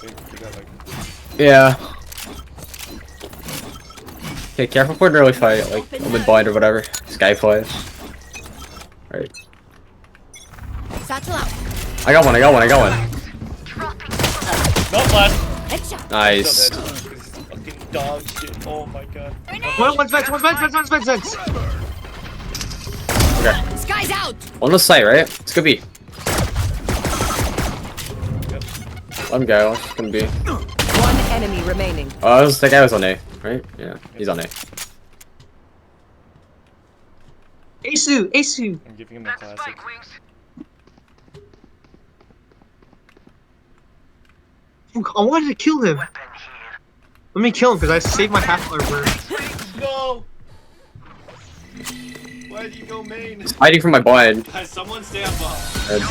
think. You got, like... Yeah. Okay, careful for an early fight, like mid blind or whatever. Sky flies. Alright. Satchel out. I got one. Not flash! Headshot. Nice. Still dead. This is fucking dog shit. Oh my god. One's vents. Okay. Sky's out. On the site, right? It's gonna be. Yep. Let him go. It's gonna be. One enemy remaining. Oh, that guy was on A, right? Yeah, he's on A. Asu. I'm giving him a classic. I wanted to kill him. Let me kill him because I saved my half-life word. No! Why did you go main? Hiding from my blind. Someone stay on bomb. Dead.